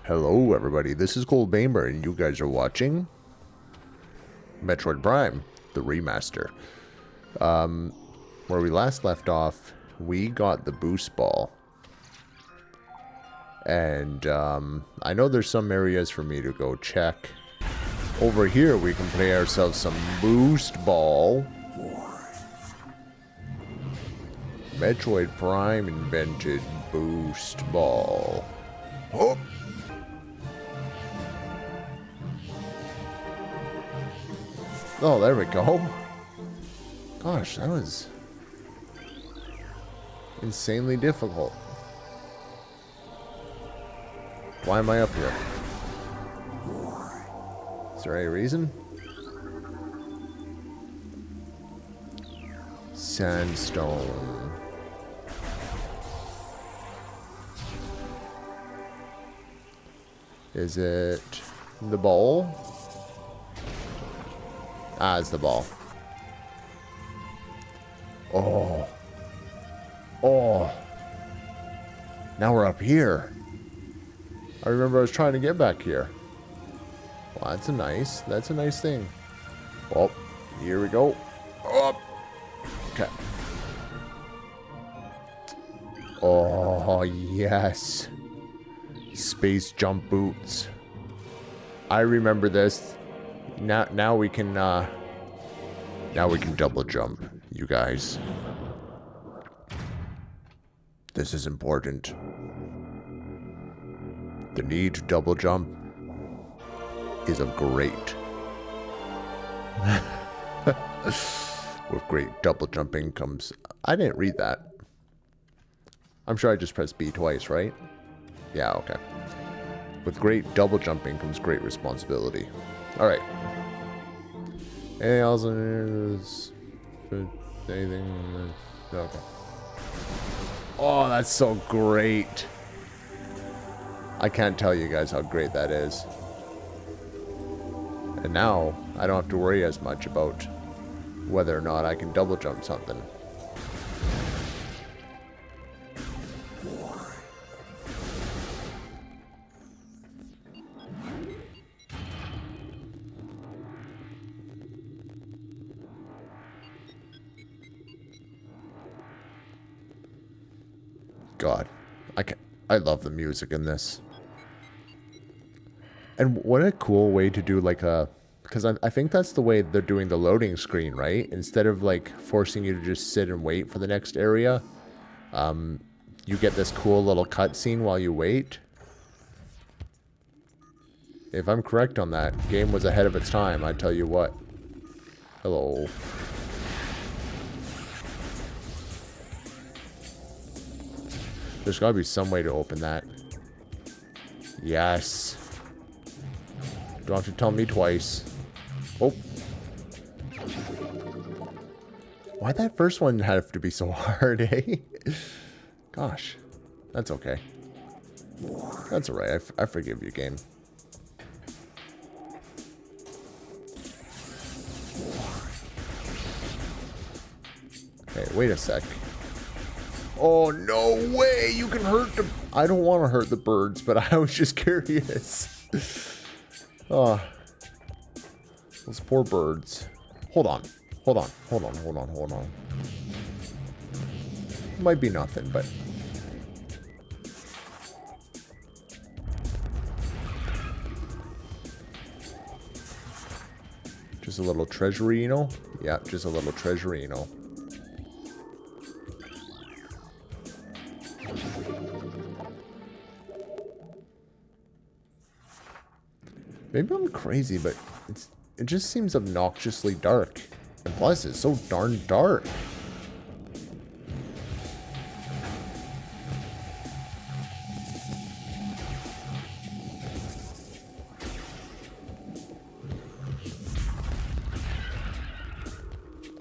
Hello everybody, this is Colbamer and you guys are watching Metroid Prime, the remaster. Where we last left off, we got the boost ball. And I know there's some areas for me to go check. Over here we can play ourselves some boost ball. Metroid Prime invented boost ball. Oh! Oh, there we go. Gosh, that was insanely difficult. Why am I up here? Is there any reason? Sandstone. Is it the ball? Ah, it's the ball. Oh. Oh. Now we're up here. I remember I was trying to get back here. Well, that's a nice thing. Oh, here we go. Oh. Okay. Oh, yes. Space jump boots. I remember this. Now we can double jump, you guys. This is important. The need to double jump is of great. With great double jumping comes... I didn't read that. I'm sure I just pressed B twice, right? Yeah, okay. With great double jumping comes great responsibility. Alright. Anything else in here? Anything? Okay. Oh, that's so great. I can't tell you guys how great that is. And now, I don't have to worry as much about whether or not I can double jump something. God, I love the music in this. And what a cool way to do like a... Because I think that's the way they're doing the loading screen, right? Instead of like forcing you to just sit and wait for the next area, you get this cool little cutscene while you wait. If I'm correct on that, game was ahead of its time, I tell you what. Hello. There's gotta be some way to open that. Yes. Don't have to tell me twice. Oh. Why'd that first one have to be so hard, eh? Gosh. That's okay. That's alright. I forgive you, game. Okay, wait a sec. Oh, no way! You can hurt the... I don't want to hurt the birds, but I was just curious. Oh. Those poor birds. Hold on. Hold on. Hold on. Hold on. Hold on. Might be nothing, but... Just a little treasurino? Yeah, just a little treasurino. Maybe I'm crazy, but it just seems obnoxiously dark. And plus, it's so darn dark.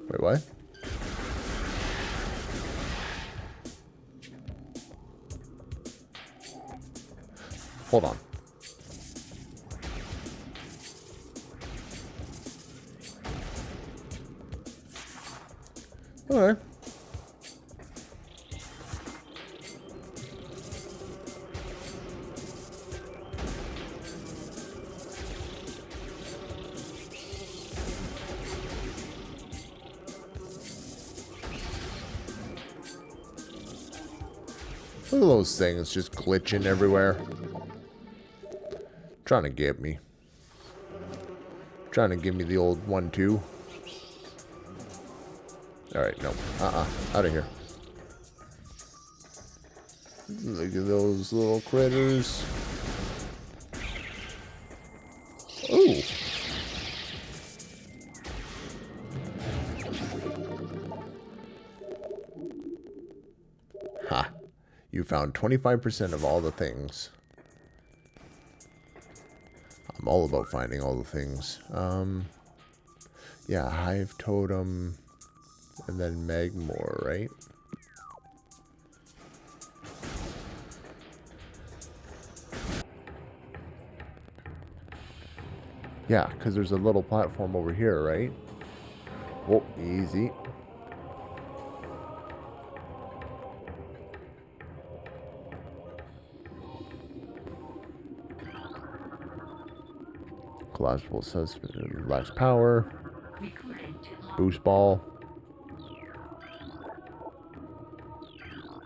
Wait, what? Hold on. Alright. Look at those things just glitching everywhere. Trying to get me. Trying to give me the old 1-2. Alright, no. Out of here. Look at those little critters. Ooh. Ha. You found 25% of all the things. I'm all about finding all the things. Yeah, Hive Totem. And then Magmore, right? Yeah, because there's a little platform over here, right? Whoa, easy. Collapsible suspend, lacks power. Boost ball.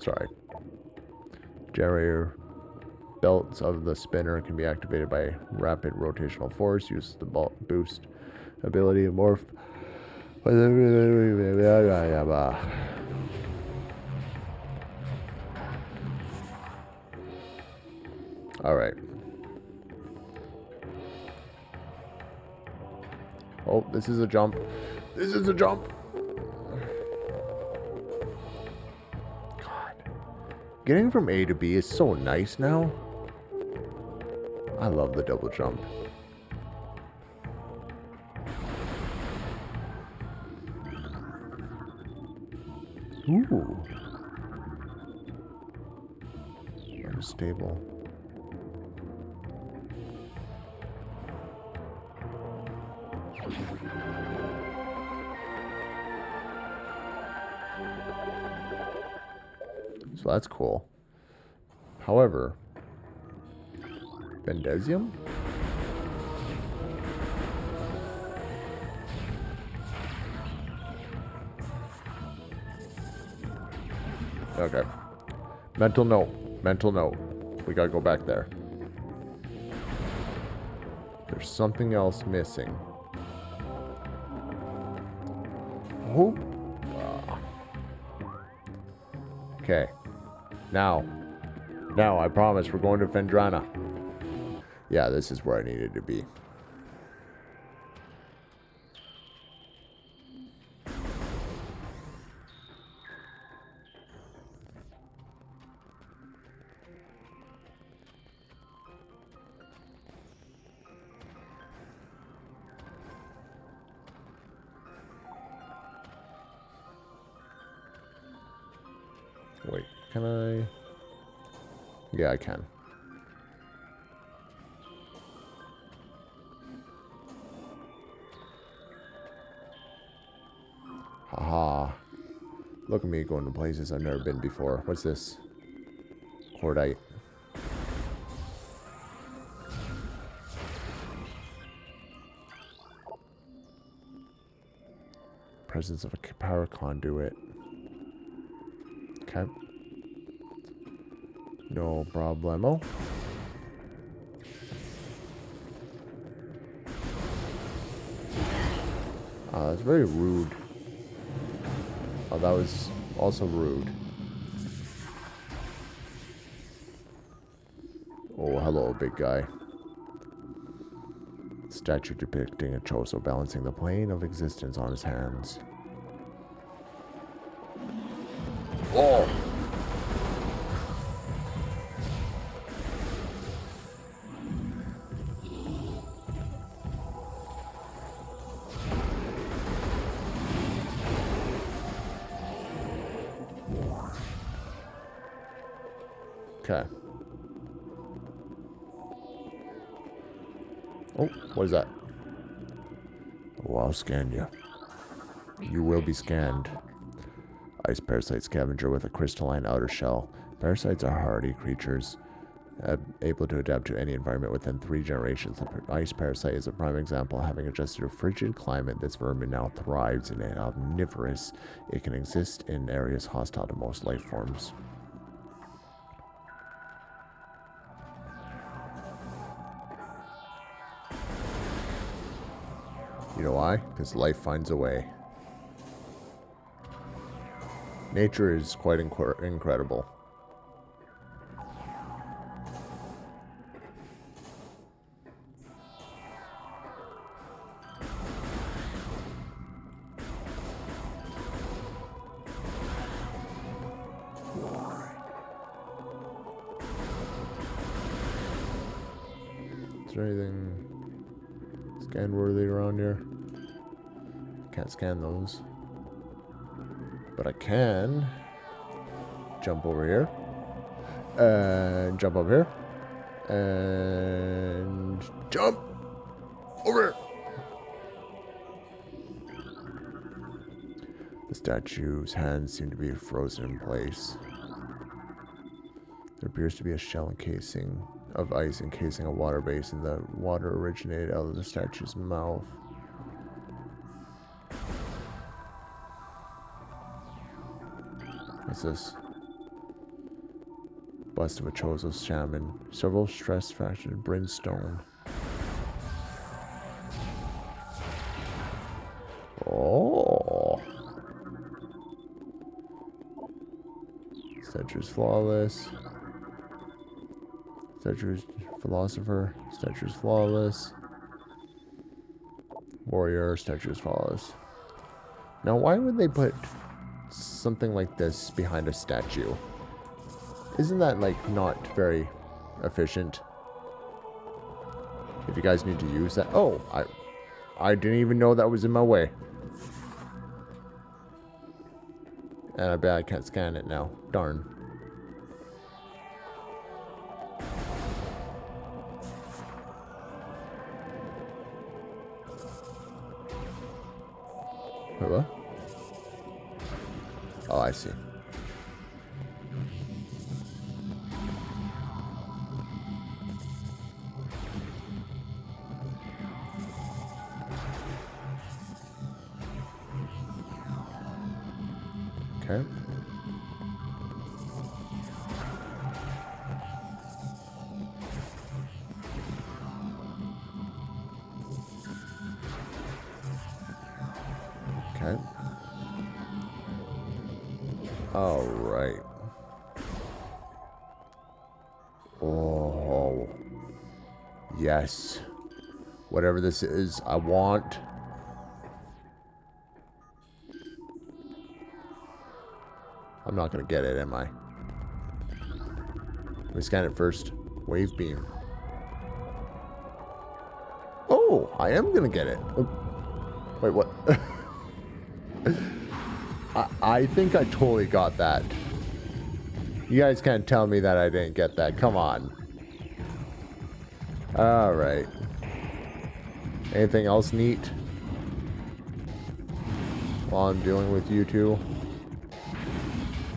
Sorry. Generator belts of the spinner can be activated by rapid rotational force. Use the boost ability to morph. Alright. Oh, this is a jump. This is a jump. God. Getting from A to B is so nice now. I love the double jump. Ooh. Unstable. So that's cool. However, Bendezium? Okay. Mental note. Mental note. We gotta go back there. There's something else missing. Oh. Okay. Now, I promise we're going to Phendrana. Yeah, this is where I needed to be. Wait, can I? Yeah, I can. Haha. Look at me going to places I've never been before. What's this? Cordite. Presence of a power conduit. Okay. No problemo. That's very rude. Oh, that was also rude. Oh, hello, big guy. Statue depicting a Choso balancing the plane of existence on his hands. Oh! Okay. Oh, what is that? Oh, I'll scan you. You will be scanned. Ice parasite scavenger with a crystalline outer shell. Parasites are hardy creatures, able to adapt to any environment within 3 generations. The ice parasite is a prime example. Having adjusted to a frigid climate, this vermin now thrives in an omnivorous. It can exist in areas hostile to most life forms. You know why? Because life finds a way. Nature is quite incredible. Is there anything scan-worthy around here? Can't scan those. But I can jump over here. And jump up here. And jump over here. The statue's hands seem to be frozen in place. There appears to be a shell encasing of ice encasing a water basin. The water originated out of the statue's mouth. What's this? Bust of a Chozo shaman. Several stress fractured brimstone. Oh. Statue's flawless. Statue's philosopher. Statue's flawless. Warrior. Statue's flawless. Now, why would they put something like this behind a statue? Isn't that, like, not very efficient? If you guys need to use that. Oh, I didn't even know that was in my way. And I bet I can't scan it now. Darn. Wait, what? Oh, I see. Okay. Okay. All right. Oh. Yes. Whatever this is, I want. I'm not going to get it, am I? Let me scan it first. Wave beam. Oh, I am going to get it. Oh. Wait, what? I think I totally got that. You guys can't tell me that I didn't get that. Come on. Alright. Anything else neat? While I'm dealing with you two?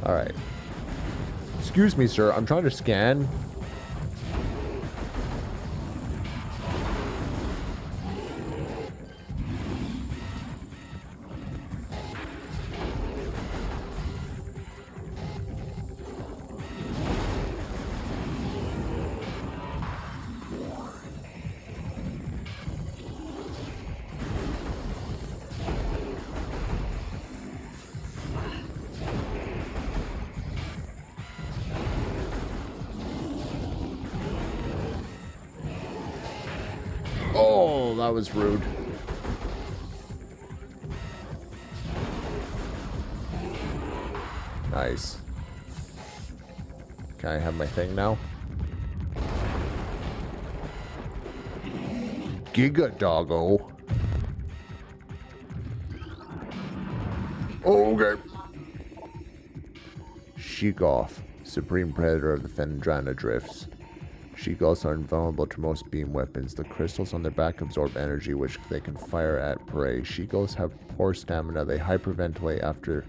Alright. Excuse me, sir. I'm trying to scan. Oh, that was rude. Nice. Can I have my thing now? Giga doggo. Okay. Sheegoth, supreme predator of the Fendrana drifts. She-gulls are invulnerable to most beam weapons. The crystals on their back absorb energy, which they can fire at prey. She-gulls have poor stamina. They hyperventilate after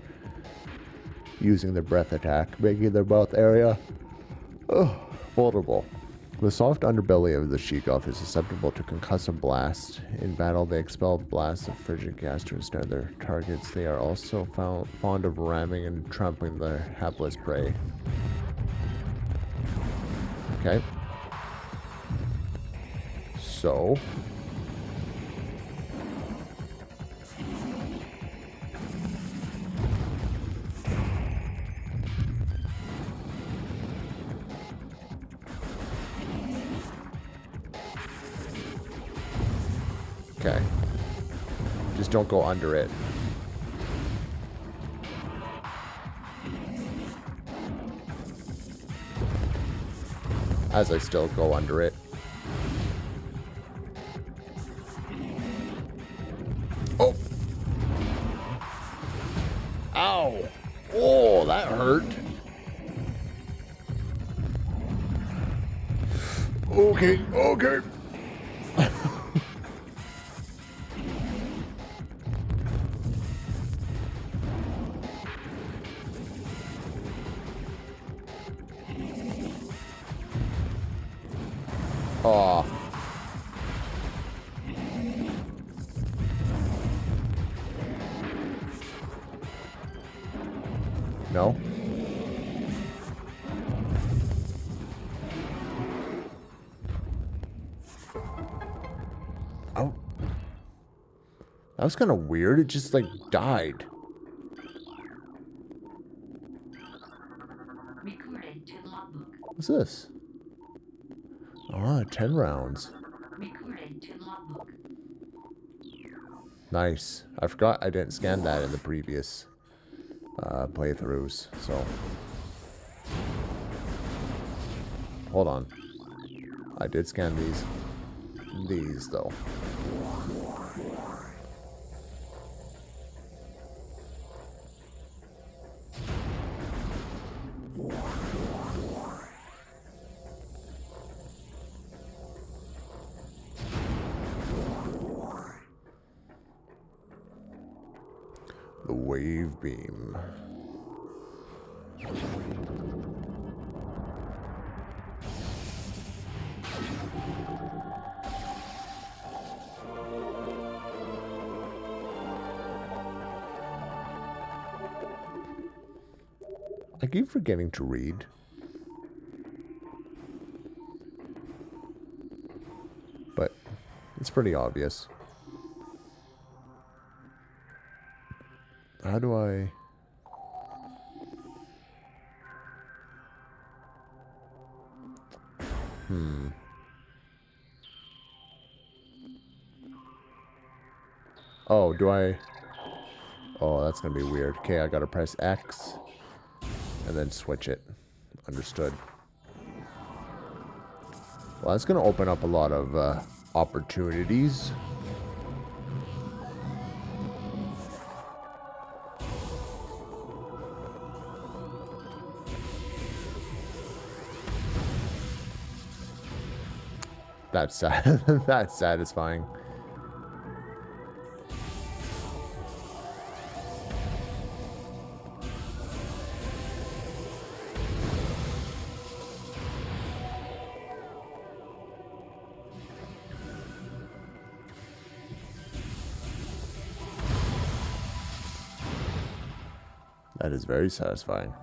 using their breath attack, making their mouth area vulnerable. The soft underbelly of the she-gull is susceptible to concussive blasts. In battle, they expel blasts of frigid gas to ensnare their targets. They are also fond of ramming and trampling their hapless prey. Okay. So, Okay. Just don't go under it. As I still go under it. Oh! Ow! Oh, that hurt. Okay, okay. Aw. No? Oh. That was kind of weird. It just, like, died. Recorded to logbook. What's this? Ah, 10 rounds. Recorded to logbook. Nice. I forgot I didn't scan that in the previous playthroughs, so... Hold on. I did scan these. These, though. The wave beam. I keep forgetting to read. But it's pretty obvious. How do I... Oh, do I... Oh, that's gonna be weird. Okay, I gotta press X. And then switch it. Understood. Well, that's gonna open up a lot of opportunities. That's sad. That's satisfying. That is very satisfying.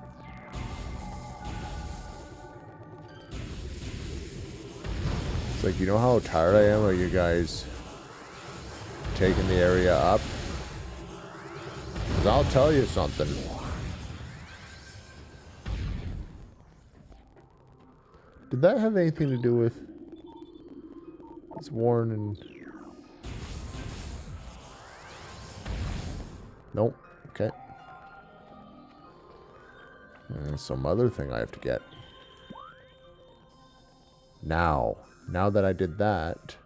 It's like, you know how tired I am of you guys taking the area up? 'Cause I'll tell you something. Did that have anything to do with... It's worn and... Nope. Okay. And some other thing I have to get. Now that I did that,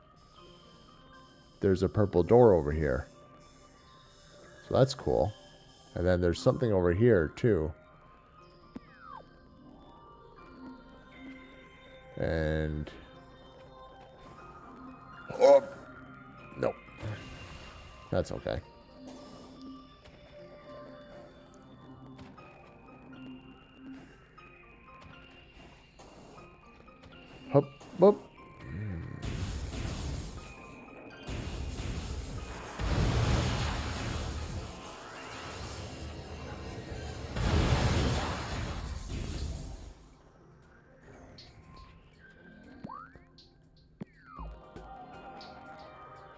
there's a purple door over here. So that's cool. And then there's something over here, too. And... Oh! Nope. That's okay. Hup, hup.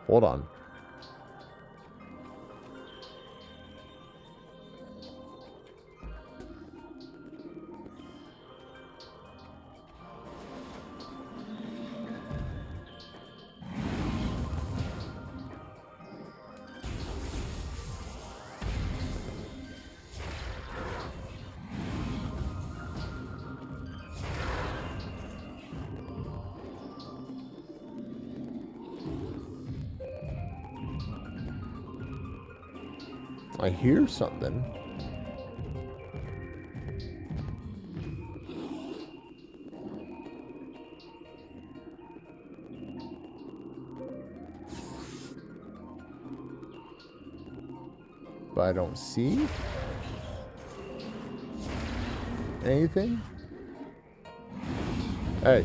Hold on. I hear something. But I don't see anything. Hey.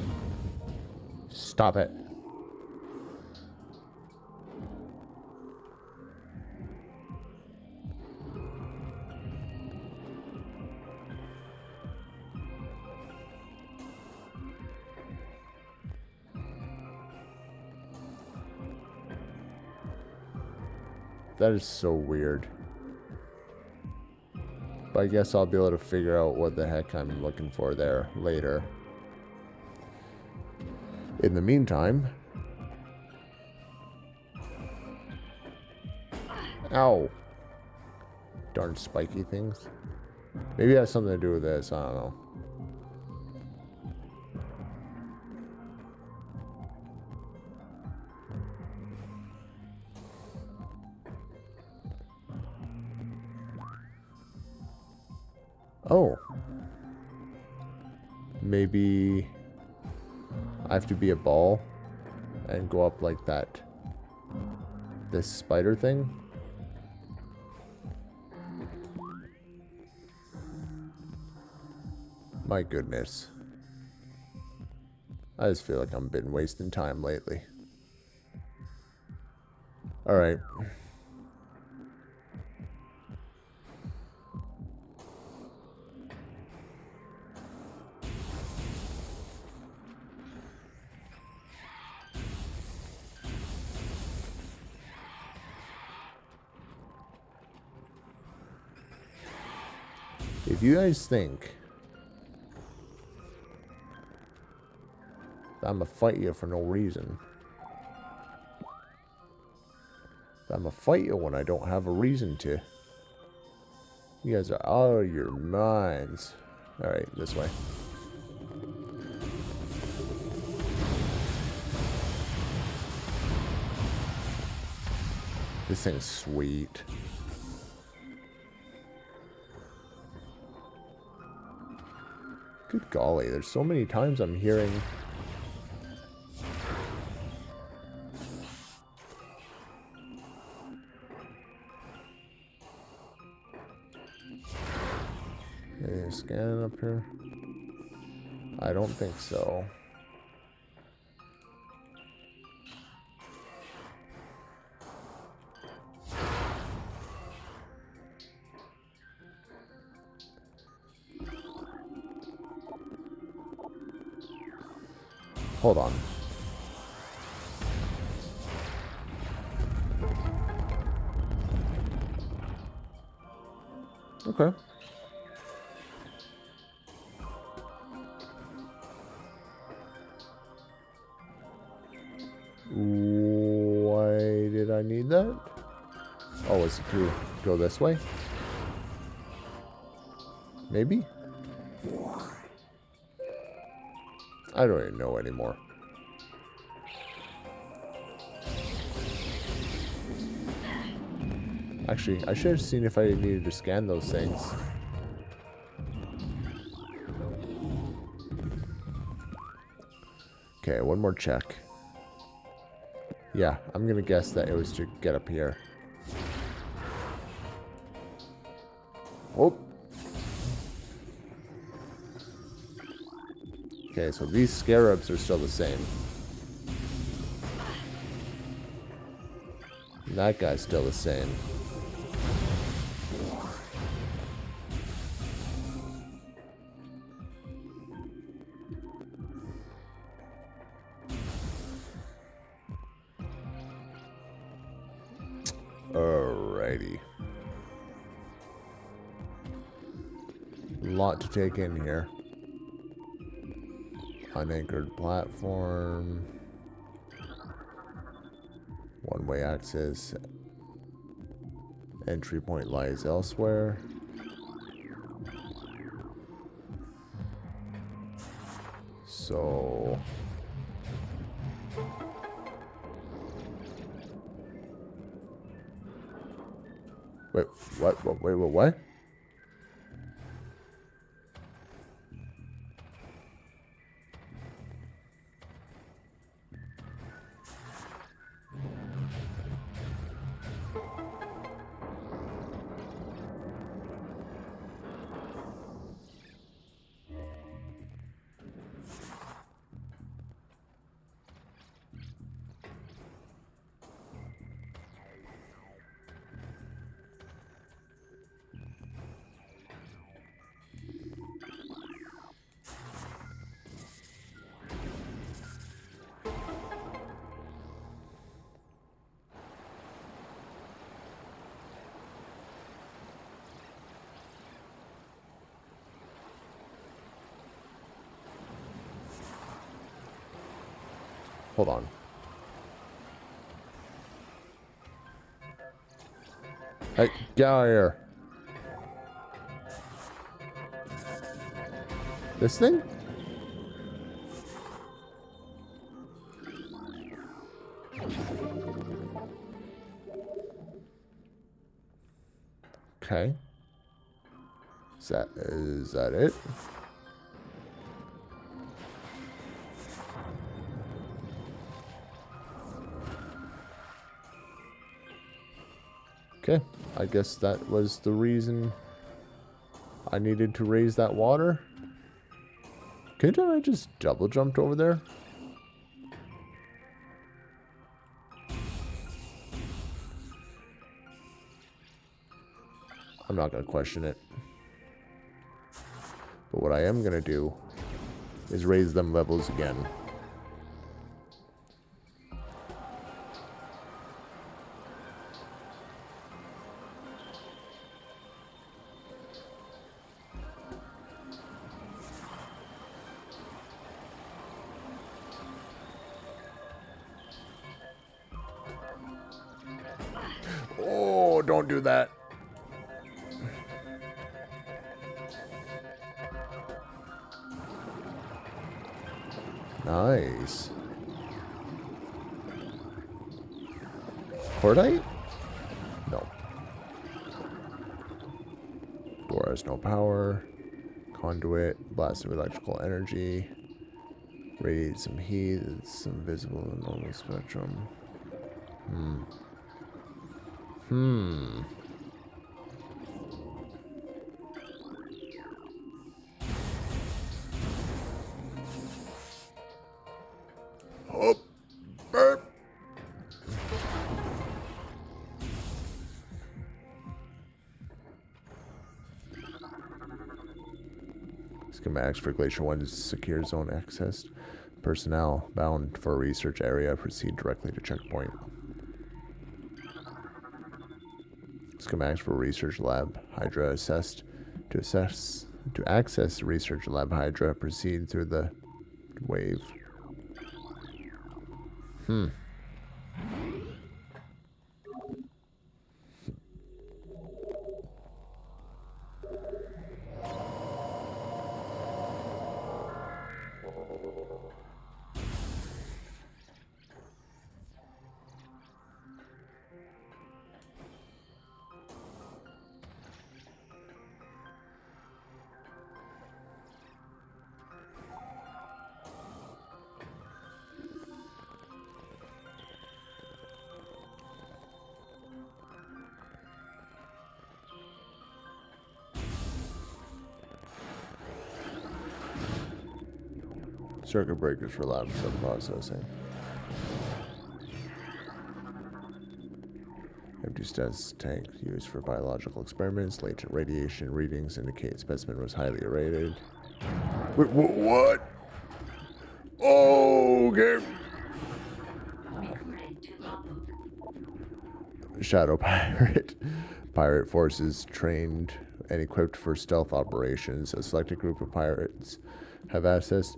Stop it. That is so weird. But I guess I'll be able to figure out what the heck I'm looking for there later. In the meantime... Ow. Darn spiky things. Maybe it has something to do with this. I don't know. Oh. Maybe I have to be a ball and go up like that. This spider thing. My goodness. I just feel like I've been wasting time lately. Alright. If you guys think that I'm gonna fight you for no reason, that I'm gonna fight you when I don't have a reason to, you guys are out of your minds. Alright, this way. This thing's sweet. Good golly, there's so many times I'm hearing... Any scanning up here? I don't think so. Hold on. Okay. Why did I need that? Oh, is it to go this way? Maybe? I don't even know anymore. Actually, I should have seen if I needed to scan those things. Okay, one more check. Yeah, I'm gonna guess that it was to get up here. Oh! Okay, so these scarabs are still the same. And that guy's still the same. Alrighty. A lot to take in here. Unanchored platform. One-way access. Entry point lies elsewhere. So... Wait, what? Wait, what? Hold on. Hey, get out of here. This thing? Okay. Is that it? Okay, I guess that was the reason I needed to raise that water. Couldn't I just double jumped over there? I'm not going to question it. But what I am going to do is raise them levels again. Oh, don't do that. Nice. Cordite? No. Door has no power. Conduit. Blast of electrical energy. Radiate some heat. It's some visible in normal spectrum. Oh, burp. Schematics for Glacier 1's secure zone access. Personnel bound for a research area proceed directly to checkpoint. Schematics for research lab. Hydra assessed. To access research lab Hydra, proceed through the wave. Circuit breakers for lab sub-processing. Empty status tank used for biological experiments. Latent radiation readings indicate specimen was highly irradiated. Wait, what? Oh, okay. Recorded to logbook. Shadow pirate. Pirate forces trained and equipped for stealth operations. A selected group of pirates have access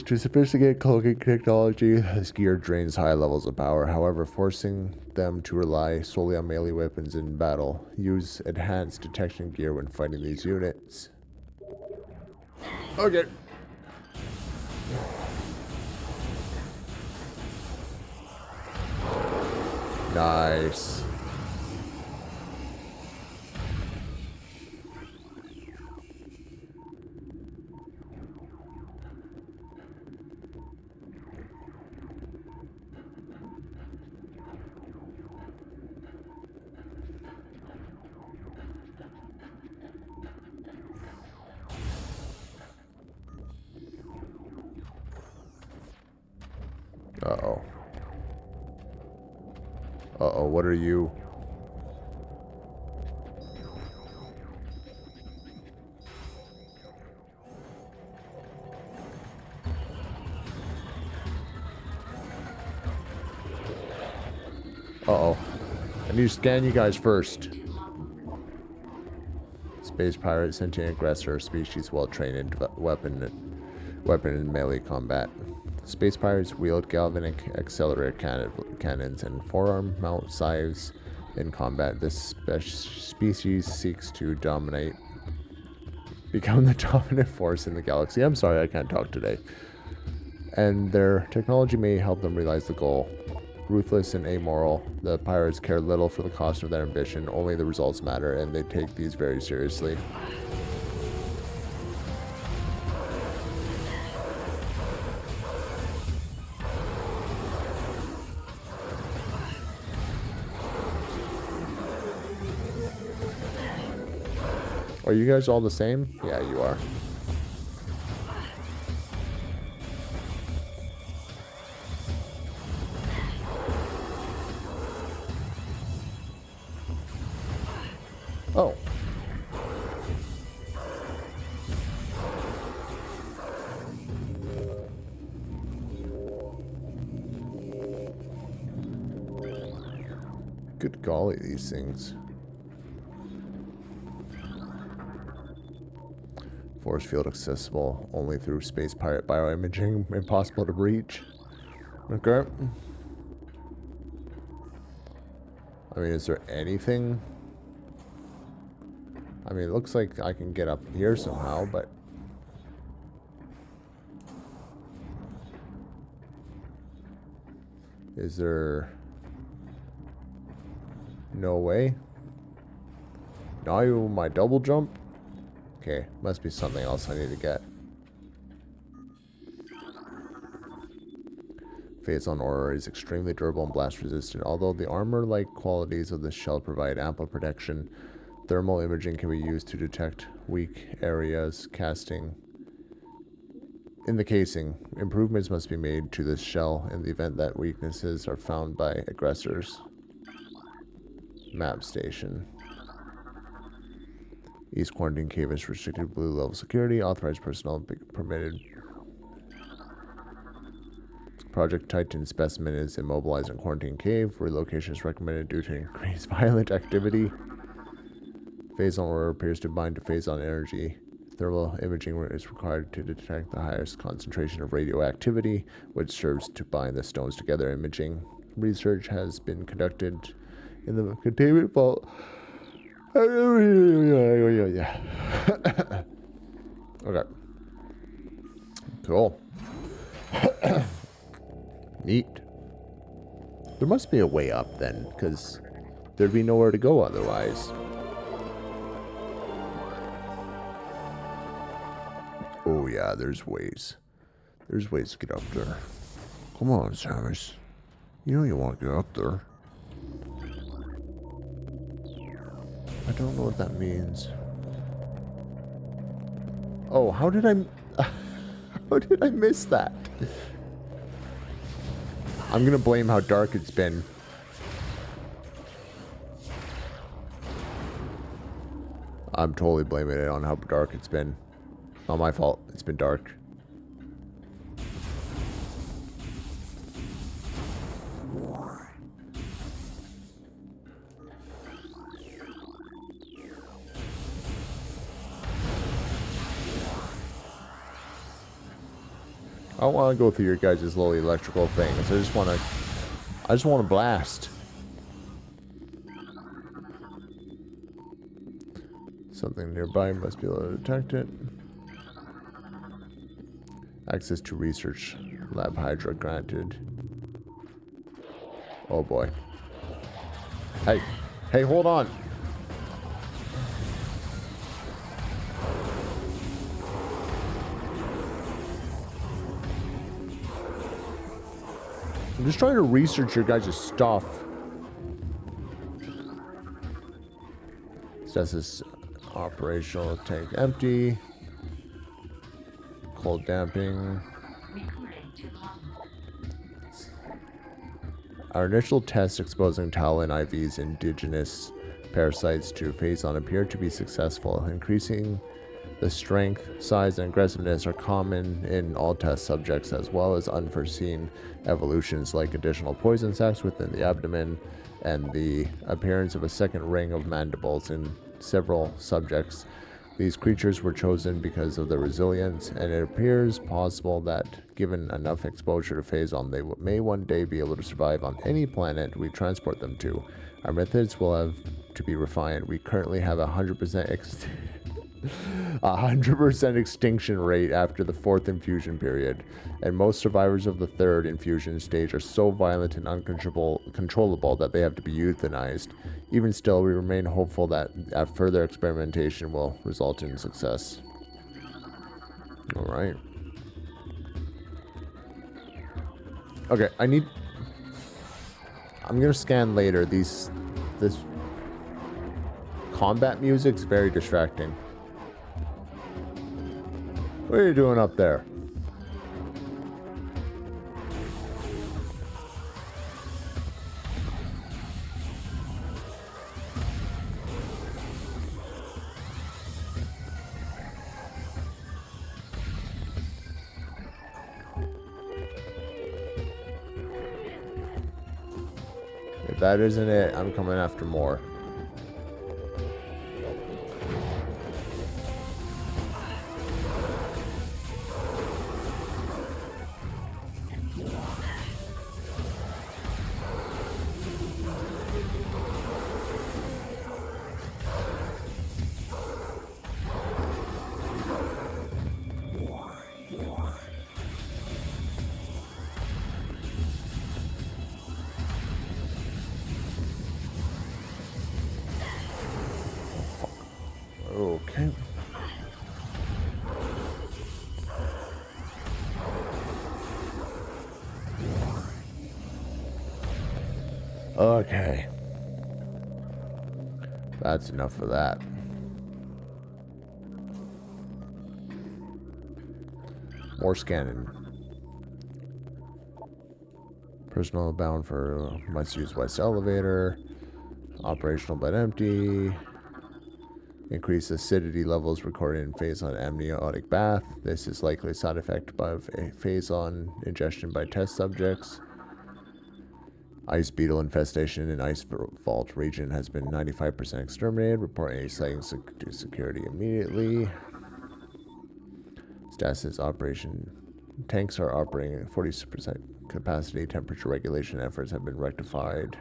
to sophisticated cloaking technology. This gear drains high levels of power, however, forcing them to rely solely on melee weapons in battle. Use enhanced detection gear when fighting these units. Okay. Nice. Uh-oh. Uh-oh, what are you? Uh-oh. I need to scan you guys first. Space pirate, sentient aggressor, species well trained in weapon and melee combat. Space pirates wield galvanic accelerator cannons and forearm mount scythes in combat. This species seeks to become the dominant force in the galaxy. I'm sorry, I can't talk today. And their technology may help them realize the goal. Ruthless and amoral, the pirates care little for the cost of their ambition, only the results matter, and they take these very seriously. Are you guys all the same? Yeah, you are. Oh. Good golly, these things. Force field accessible only through space pirate bioimaging. Impossible to breach. Okay. I mean, is there anything? I mean, it looks like I can get up here somehow, but... Is there... No way? Now you my double jump? Okay, must be something else I need to get. Phazon Aura is extremely durable and blast resistant. Although the armor-like qualities of the shell provide ample protection, thermal imaging can be used to detect weak areas casting. In the casing, improvements must be made to this shell in the event that weaknesses are found by aggressors. Map station. East Quarantine Cave is restricted blue level security. Authorized personnel permitted. Project Titan specimen is immobilized in Quarantine Cave. Relocation is recommended due to increased violent activity. Phazon Aura appears to bind to Phazon energy. Thermal imaging is required to detect the highest concentration of radioactivity, which serves to bind the stones together. Imaging research has been conducted in the containment vault. Okay. Cool. Neat. There must be a way up then, because there'd be nowhere to go otherwise. Oh yeah, there's ways. There's ways to get up there. Come on, Samus. You know you want to get up there. I don't know what that means. Oh, how did I miss that? I'm gonna blame how dark it's been. I'm totally blaming it on how dark it's been. Not my fault. It's been dark. I don't want to go through your guys' little electrical things. I just want to blast. Something nearby must be able to detect it. Access to research lab Hydra granted. Oh boy. Hey, hold on. I'm just trying to research your guys' stuff. Stasis operational, tank empty. Cold damping. Our initial tests exposing Talon IV's indigenous parasites to Phazon appear to be successful. Increasing the strength, size, and aggressiveness are common in all test subjects, as well as unforeseen evolutions like additional poison sacs within the abdomen and the appearance of a second ring of mandibles in several subjects. These creatures were chosen because of their resilience, and it appears possible that, given enough exposure to Phazon, they may one day be able to survive on any planet we transport them to. Our methods will have to be refined. We currently have a 100% extinction rate after the 4th infusion period, and most survivors of the 3rd infusion stage are so violent and uncontrollable that they have to be euthanized. Even still, we remain hopeful that further experimentation will result in success. Alright. Okay, I'm gonna scan later. This combat music's very distracting. What are you doing up there? If that isn't it, I'm coming after more. Okay. Okay. That's enough of that. More scanning. Personnel bound for must use west elevator. Operational but empty. Increase acidity levels recorded in Phazon amniotic bath. This is likely a side effect of a Phazon ingestion by test subjects. Ice beetle infestation in Ice Vault region has been 95% exterminated. Report any sightings to security immediately. Status is operation. Tanks are operating at 40% capacity. Temperature regulation efforts have been rectified.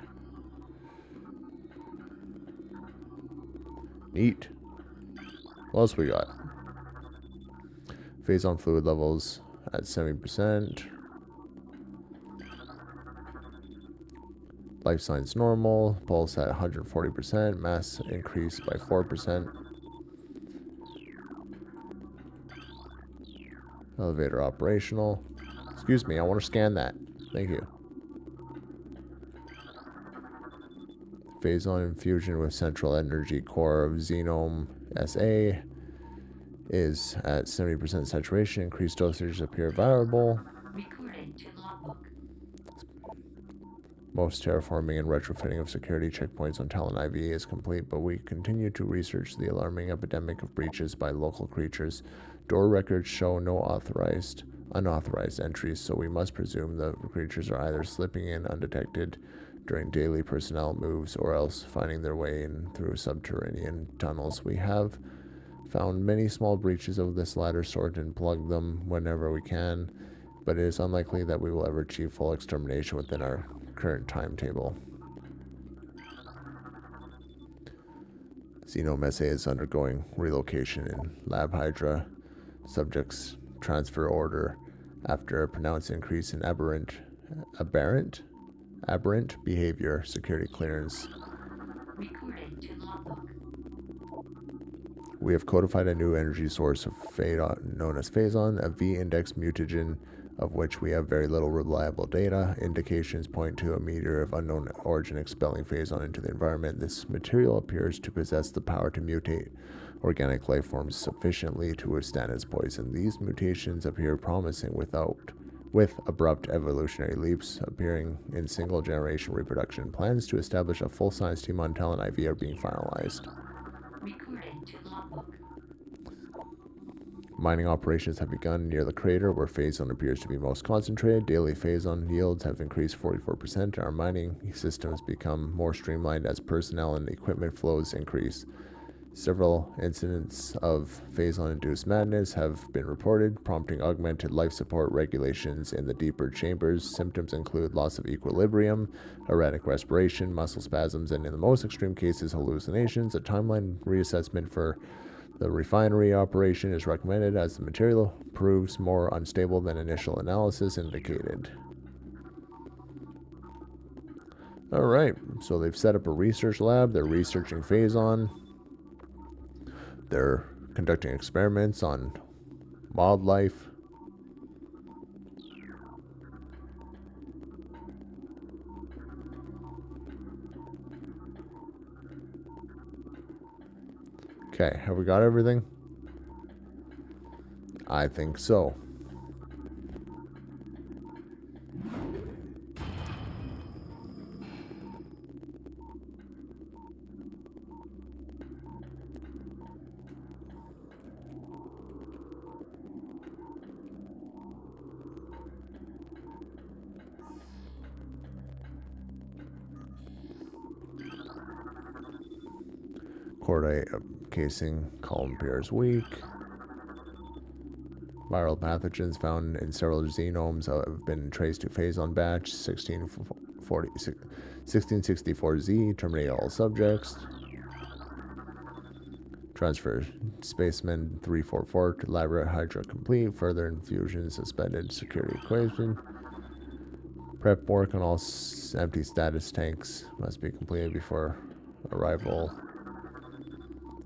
Neat. What else we got? Phazon fluid levels at 70%. Life signs normal. Pulse at 140%. Mass increased by 4%. Elevator operational. Excuse me, I want to scan that. Thank you. Phazon infusion with central energy core of Xenome SA is at 70% saturation. Increased dosage appear viable. Recording to logbook. Most terraforming and retrofitting of security checkpoints on Talon IV is complete, but we continue to research the alarming epidemic of breaches by local creatures. Door records show no unauthorized entries, so we must presume the creatures are either slipping in undetected during daily personnel moves or else finding their way in through subterranean tunnels. We have found many small breaches of this latter sort and plugged them whenever we can, but it is unlikely that we will ever achieve full extermination within our current timetable. Xenome SA is undergoing relocation in Lab Hydra. Subjects transfer order after a pronounced increase in aberrant behavior. Security clearance. Recording to logbook. We have codified a new energy source of Phazon, known as Phazon, a V-index mutagen of which we have very little reliable data. Indications point to a meteor of unknown origin expelling Phazon into the environment. This material appears to possess the power to mutate organic life forms sufficiently to withstand its poison. These mutations appear promising with abrupt evolutionary leaps appearing in single-generation reproduction. Plans to establish a full-size team on Talon IV are being finalized. Recording to logbook. Mining operations have begun near the crater where phazon appears to be most concentrated. Daily phazon yields have increased 44%. Our mining systems become more streamlined as personnel and equipment flows increase. Several incidents of phazon-induced madness have been reported, prompting augmented life support regulations in the deeper chambers. Symptoms include loss of equilibrium, erratic respiration, muscle spasms, and in the most extreme cases, hallucinations. A timeline reassessment for the refinery operation is recommended as the material proves more unstable than initial analysis indicated. Alright, so they've set up a research lab. They're researching phazon. They're conducting experiments on wildlife. Okay, have we got everything? I think so. Cordite casing, column pairs weak. Viral pathogens found in several genomes have been traced to phazon batch 1664Z. Terminate all subjects. Transfer spaceman 344 to laboratory hydra complete. Further infusion suspended. Security equation. Prep work on all empty status tanks must be completed before arrival.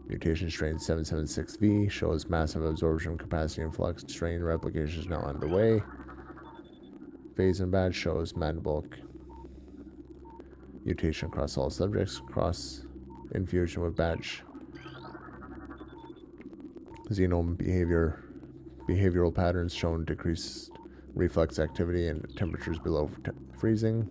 Mutation strain 776V shows massive absorption capacity and flux. Strain replication is now underway. Phazon badge shows mandible mutation across all subjects. Cross infusion with badge. Genome behavioral patterns shown decreased reflex activity and temperatures below freezing.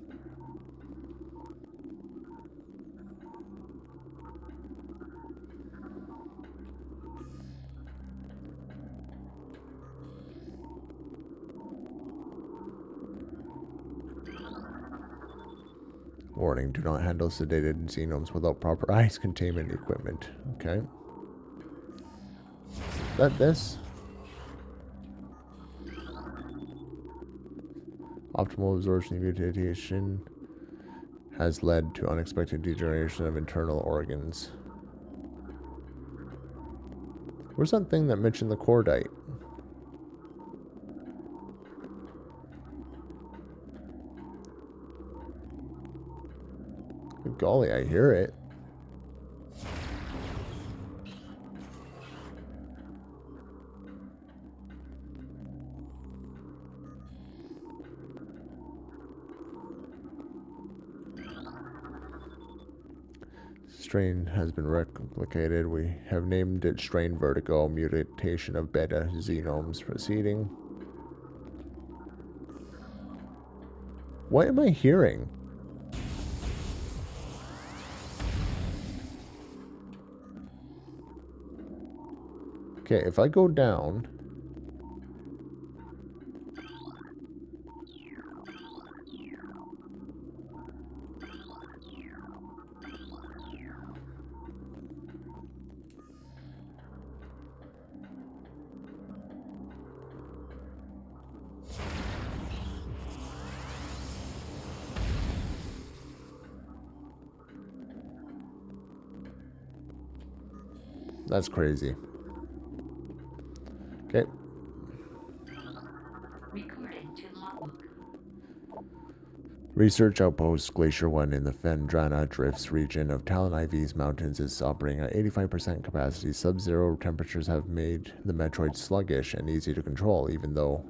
Warning, do not handle sedated genomes without proper ice containment equipment. Okay. Is that this? Optimal absorption mutation has led to unexpected degeneration of internal organs. Where's that thing that mentioned the cordite? Good golly, I hear it. Strain has been replicated. We have named it strain vertigo, mutation of beta genomes proceeding. What am I hearing? Okay, if I go down... That's crazy. Okay. Recording to logbook. Research Outpost Glacier 1 in the Fendrana Drifts region of Talon IV's mountains is operating at 85% capacity. Sub-zero temperatures have made the Metroid sluggish and easy to control, even though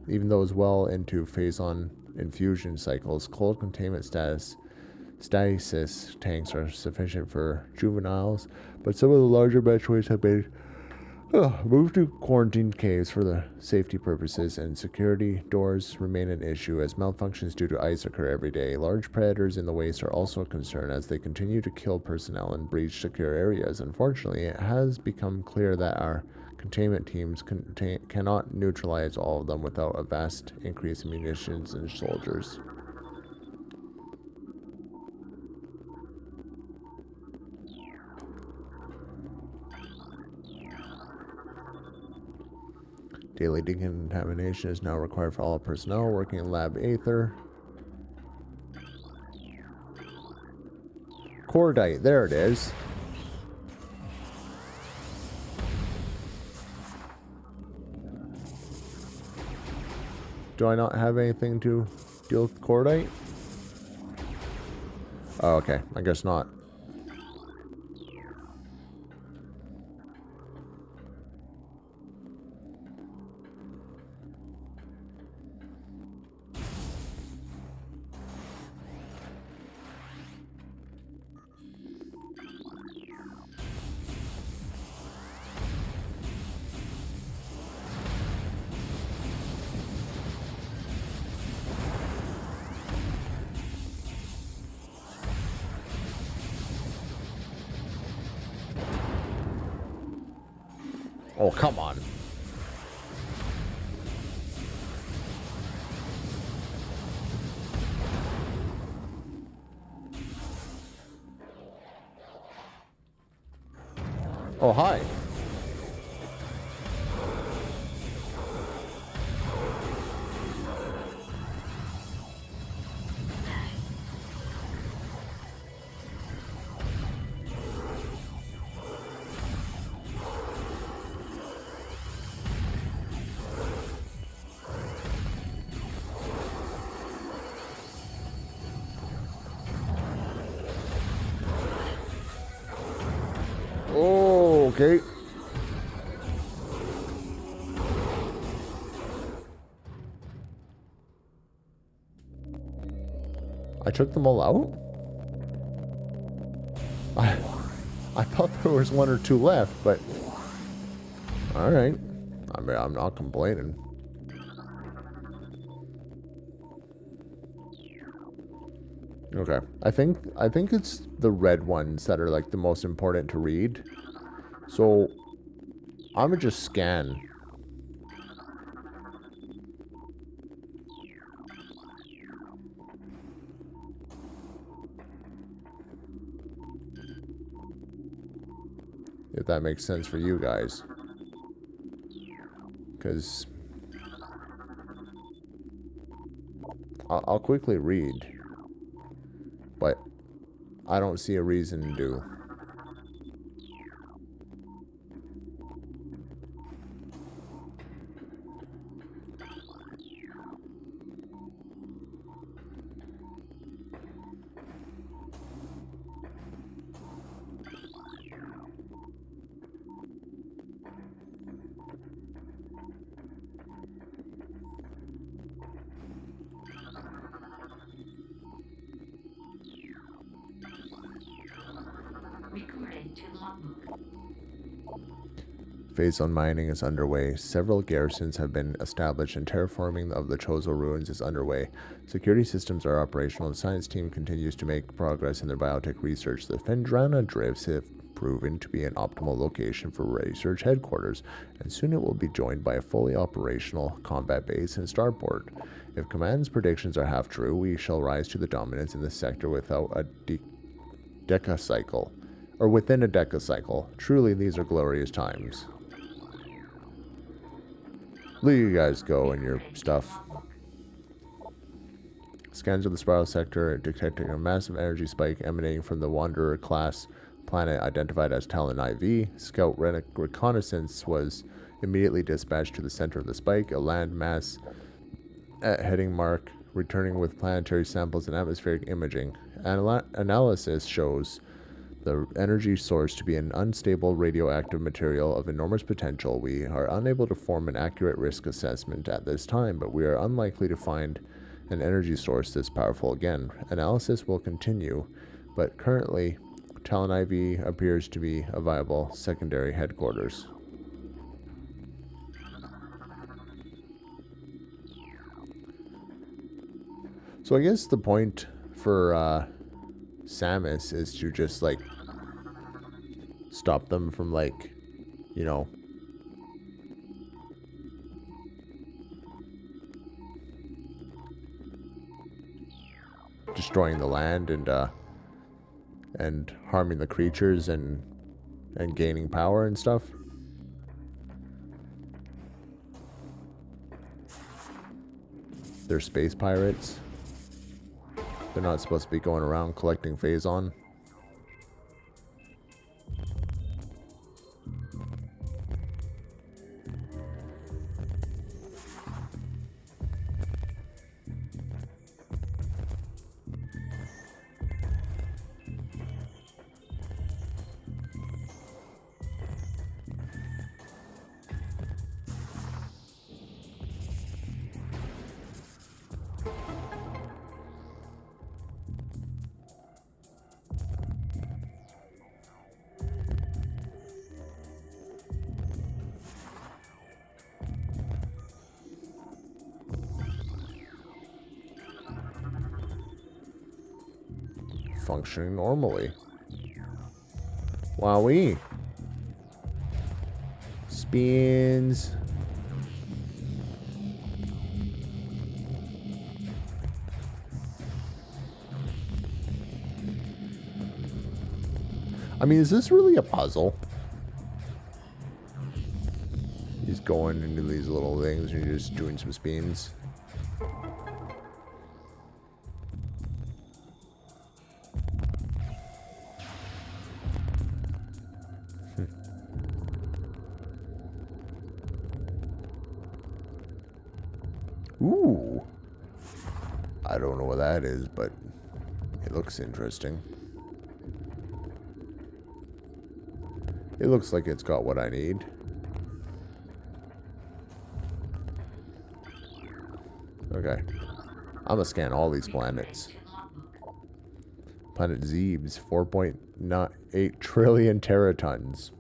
it's well into phazon infusion cycles. Cold containment stasis tanks are sufficient for juveniles, but some of the larger Metroids have been Move to quarantine caves for the safety purposes, and security doors remain an issue as malfunctions due to ice occur every day. Large predators in the waste are also a concern as they continue to kill personnel and breach secure areas. Unfortunately, it has become clear that our containment teams cannot neutralize all of them without a vast increase in munitions and soldiers. Daily decontamination is now required for all personnel working in Lab Aether. Cordite, there it is. Do I not have anything to deal with cordite? Oh, okay. I guess not. Oh, come on. Oh, hi. Oh, okay. I took them all out? I thought there was one or two left, but... Alright. I mean, I'm not complaining. Okay. I think it's the red ones that are like the most important to read. So I'm gonna just scan. If that makes sense for you guys. Because I'll quickly read. But I don't see a reason to. Recording to logbook. Phase on mining is underway. Several garrisons have been established and terraforming of the Chozo ruins is underway. Security systems are operational. The science team continues to make progress in their biotech research. The Fendrana drifts have proven to be an optimal location for research headquarters, and soon it will be joined by a fully operational combat base and starport. If Command's predictions are half true, we shall rise to the dominance in this sector without a decacycle. Or within a decacycle. Truly, these are glorious times. Let you guys go and your stuff. Scans of the spiral sector detecting a massive energy spike emanating from the Wanderer class planet identified as Talon IV. Scout reconnaissance was immediately dispatched to the center of the spike, a land mass at heading mark, returning with planetary samples and atmospheric imaging. Analysis shows the energy source to be an unstable radioactive material of enormous potential. We are unable to form an accurate risk assessment at this time, but we are unlikely to find an energy source this powerful again. Analysis will continue, but currently, Talon IV appears to be a viable secondary headquarters. So I guess the point for Samus is to just like stop them from like, you know, destroying the land and harming the creatures and gaining power and stuff. They're space pirates. They're not supposed to be going around collecting Phazon. Functioning normally. Wowee. Spins. I mean, is this really a puzzle? He's going into these little things and you're just doing some spins. Ooh. I don't know what that is, but it looks interesting. It looks like it's got what I need. Okay. I'm gonna scan all these planets. Planet Zebes, 4.8 trillion teratons.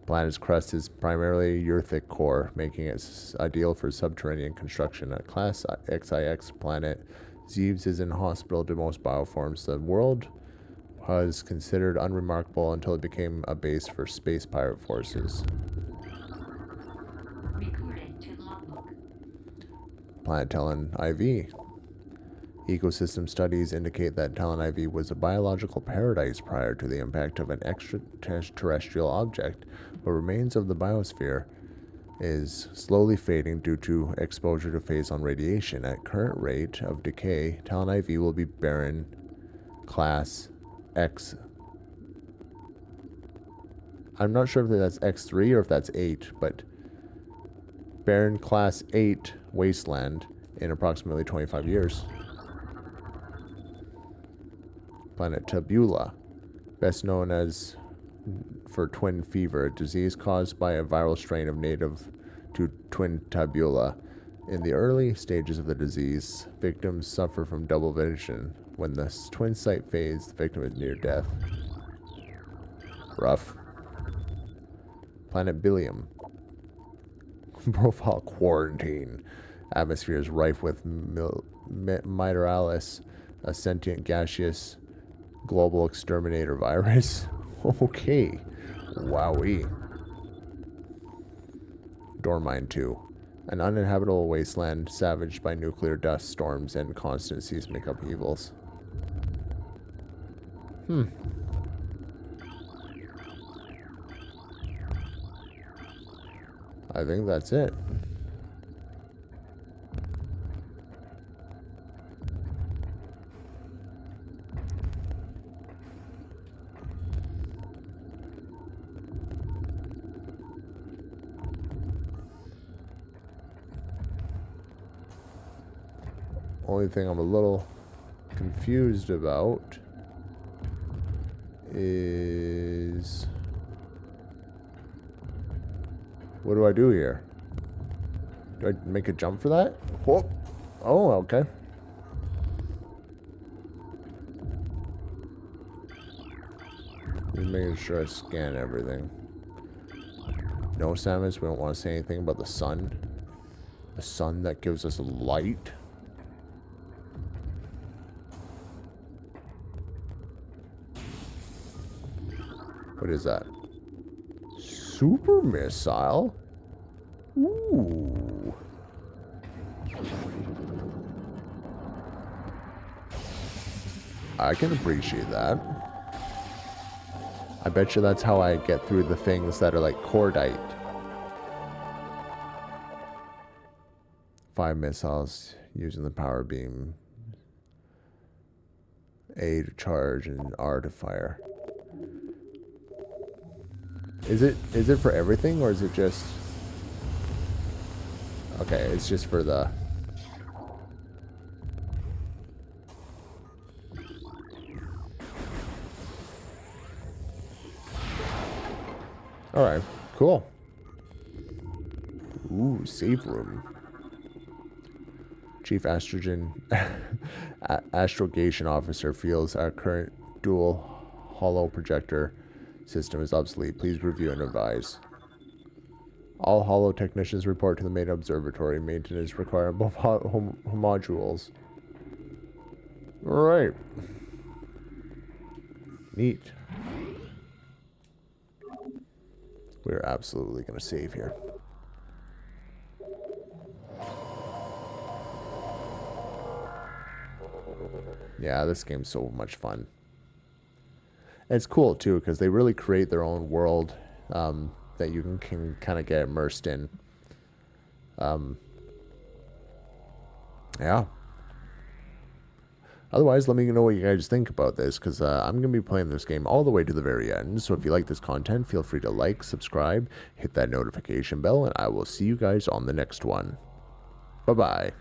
Planet's crust is primarily Earthic core, making it ideal for subterranean construction. A class XIX planet, Zebes is inhospitable to most bioforms. The world was considered unremarkable until it became a base for space pirate forces. Recorded to logbook. Planet Talon IV. Ecosystem studies indicate that Talon IV was a biological paradise prior to the impact of an extraterrestrial object, but remains of the biosphere is slowly fading due to exposure to Phazon radiation. At current rate of decay, Talon IV will be barren class X. I'm not sure if that's X3 or if that's 8, but barren class 8 wasteland in approximately 25 years. Planet Tabula, best known as for twin fever, a disease caused by a viral strain of native to twin tabula. In the early stages of the disease, victims suffer from double vision. When the twin sight fades, the victim is near death. Rough. Planet Bilium. Profile quarantine. Atmosphere is rife with Miteralis, a sentient gaseous global exterminator virus. Okay. Wowee. Dormine 2. An uninhabitable wasteland savaged by nuclear dust storms and constant seismic upheavals. I think that's it. Only thing I'm a little confused about is what do I do here? Do I make a jump for that? Whoa. Oh, okay. Just making sure I scan everything. No, Samus, we don't want to say anything about the sun. The sun that gives us light. What is that? Super missile? Ooh. I can appreciate that. I bet you that's how I get through the things that are like cordite. 5 missiles using the power beam. A to charge and R to fire. Is it for everything or is it just... Okay, it's just for the... Alright, cool. Ooh, save room. Chief Astrogation Officer feels our current dual hollow projector system is obsolete. Please review and advise. All hollow technicians report to the main observatory. Maintenance required both modules. Alright. Neat. We're absolutely going to save here. Yeah, this game's so much fun. And it's cool, too, because they really create their own world that you can kind of get immersed in. Yeah. Otherwise, let me know what you guys think about this, because I'm going to be playing this game all the way to the very end. So if you like this content, feel free to like, subscribe, hit that notification bell, and I will see you guys on the next one. Bye-bye.